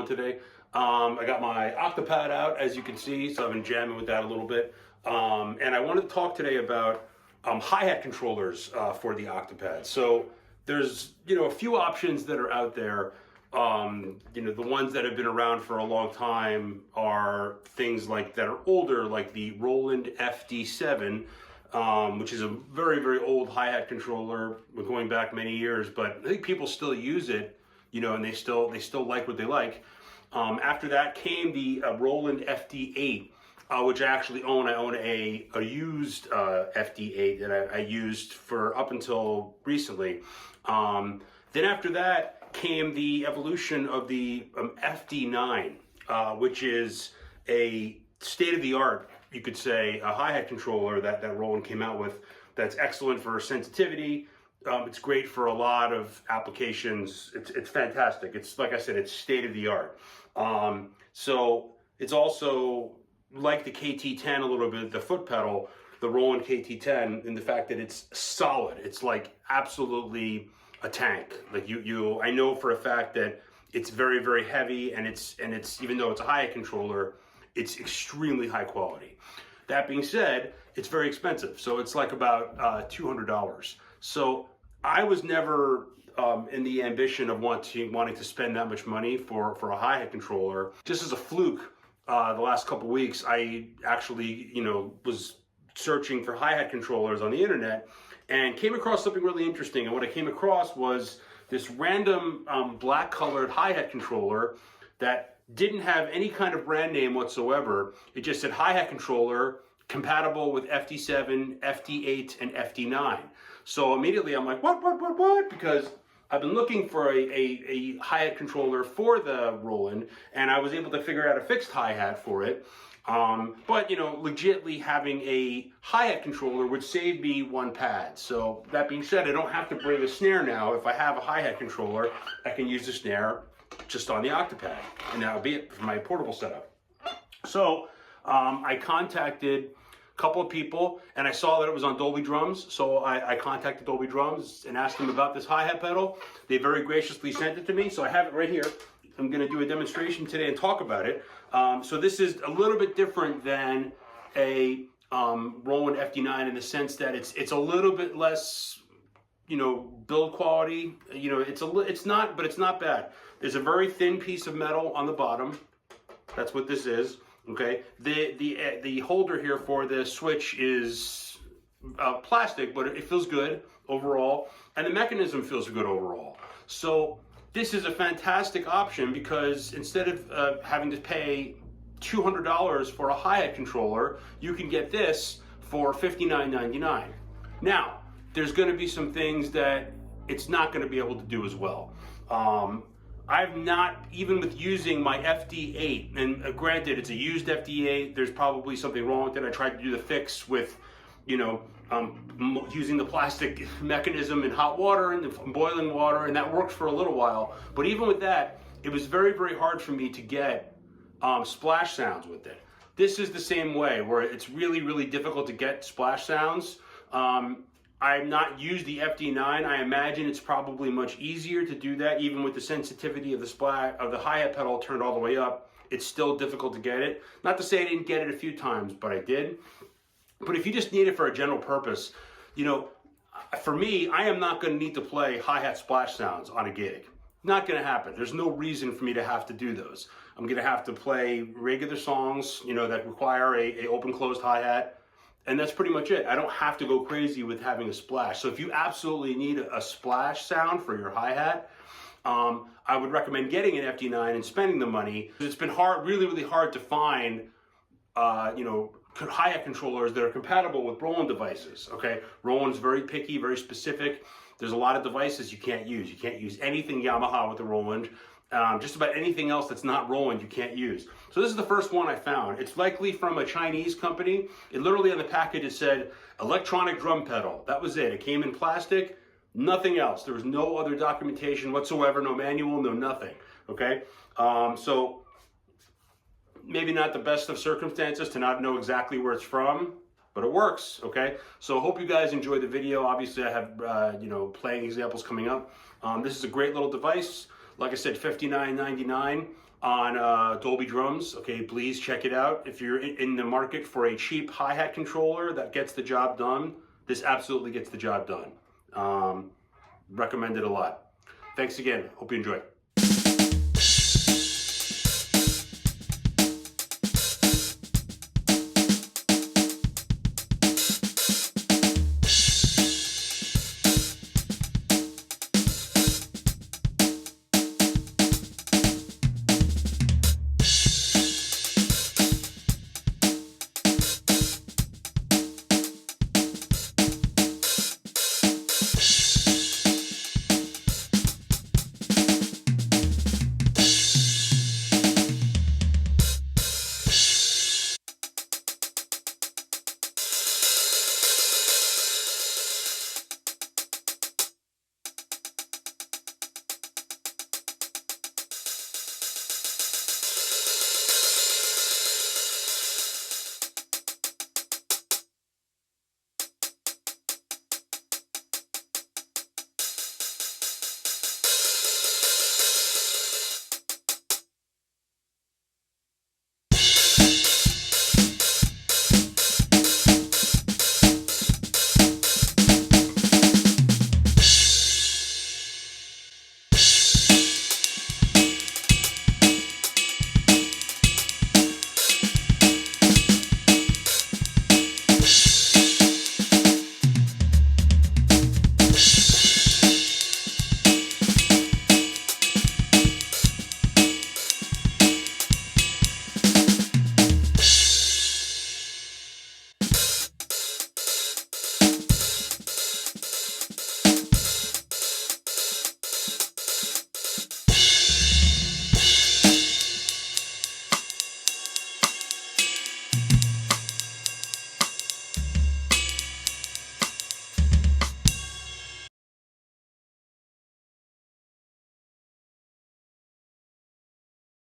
on today. I got my Octopad out, as you can see, so I've been jamming with that a little bit. And I wanted to talk today about hi-hat controllers for the Octopad. So there's, a few options that are out there. The ones that have been around for a long time are things like that are older, like the Roland FD7, which is a very, very old hi-hat controller going back many years, but I think people still use it, and they still like what they like. After that came the Roland FD8, which I actually own. I own a used FD8 that I used for up until recently. Then after that came the evolution of the FD9, which is a state-of-the-art, you could say, a hi-hat controller that Roland came out with that's excellent for sensitivity. It's great for a lot of applications. It's fantastic. It's, like I said, it's state-of-the-art. So it's also like the KT10 a little bit, the foot pedal, the Roland KT10, in the fact that it's solid. It's like absolutely a tank. Like I know for a fact that it's very, very heavy, and it's even though it's a hi-hat controller, it's extremely high quality. That being said, it's very expensive. So it's like about $200. So I was never in the ambition of wanting to spend that much money for a hi-hat controller. Just as a fluke, the last couple weeks, I actually, was searching for hi-hat controllers on the internet and came across something really interesting. And what I came across was this random black colored hi-hat controller that didn't have any kind of brand name whatsoever. It just said hi-hat controller compatible with FD7, FD8, and FD9. So immediately I'm like, what? Because I've been looking for a hi-hat controller for the Roland, and I was able to figure out a fixed hi-hat for it. But legitimately having a hi-hat controller would save me one pad. So that being said, I don't have to bring a snare now. If I have a hi-hat controller, I can use the snare just on the Octopad, and that'll be it for my portable setup. So I contacted a couple of people, and I saw that it was on Dolby Drums, so I contacted Dolby Drums and asked them about this hi-hat pedal. They very graciously sent it to me, so I have it right here. I'm going to do a demonstration today and talk about it. So this is a little bit different than a Roland FD9 in the sense that it's a little bit less, build quality. It's not bad. There's a very thin piece of metal on the bottom. That's what this is. Okay. The holder here for the switch is plastic, but it feels good overall, and the mechanism feels good overall. So this is a fantastic option because instead of having to pay $200 for a hi-hat controller, you can get this for $59.99. Now, there's going to be some things that it's not going to be able to do as well. I've not, even with using my FD8, and granted, it's a used FD8, there's probably something wrong with it. I tried to do the fix with, using the plastic mechanism in hot water and boiling water, and that worked for a little while. But even with that, it was very, very hard for me to get splash sounds with it. This is the same way, where it's really, really difficult to get splash sounds. I've not used the FD9. I imagine it's probably much easier to do that, even with the sensitivity of the hi-hat pedal turned all the way up. It's still difficult to get it. Not to say I didn't get it a few times, but I did. But if you just need it for a general purpose, for me, I am not going to need to play hi-hat splash sounds on a gig. Not going to happen. There's no reason for me to have to do those. I'm going to have to play regular songs, that require a open-closed hi-hat, and that's pretty much it. I don't have to go crazy with having a splash. So if you absolutely need a splash sound for your hi-hat, I would recommend getting an FD9 and spending the money. It's been really, really hard to find, hi-hat controllers that are compatible with Roland devices. Okay, Roland's very picky, very specific. There's a lot of devices you can't use. You can't use anything Yamaha with the Roland. Just about anything else that's not Roland you can't use. So this is the first one I found. It's likely from a Chinese company. It literally on the package it said electronic drum pedal. That was it. It came in plastic, nothing else. There was no other documentation whatsoever, no manual, no nothing. Okay, so maybe not the best of circumstances to not know exactly where it's from, but it works. Okay, so hope you guys enjoyed the video. Obviously I have playing examples coming up. This is a great little device. Like I said, $59.99. on Dolby drums. Okay, please check it out. If you're in the market for a cheap hi-hat controller that gets the job done, this absolutely gets the job done. Recommend it a lot. Thanks again. Hope you enjoy.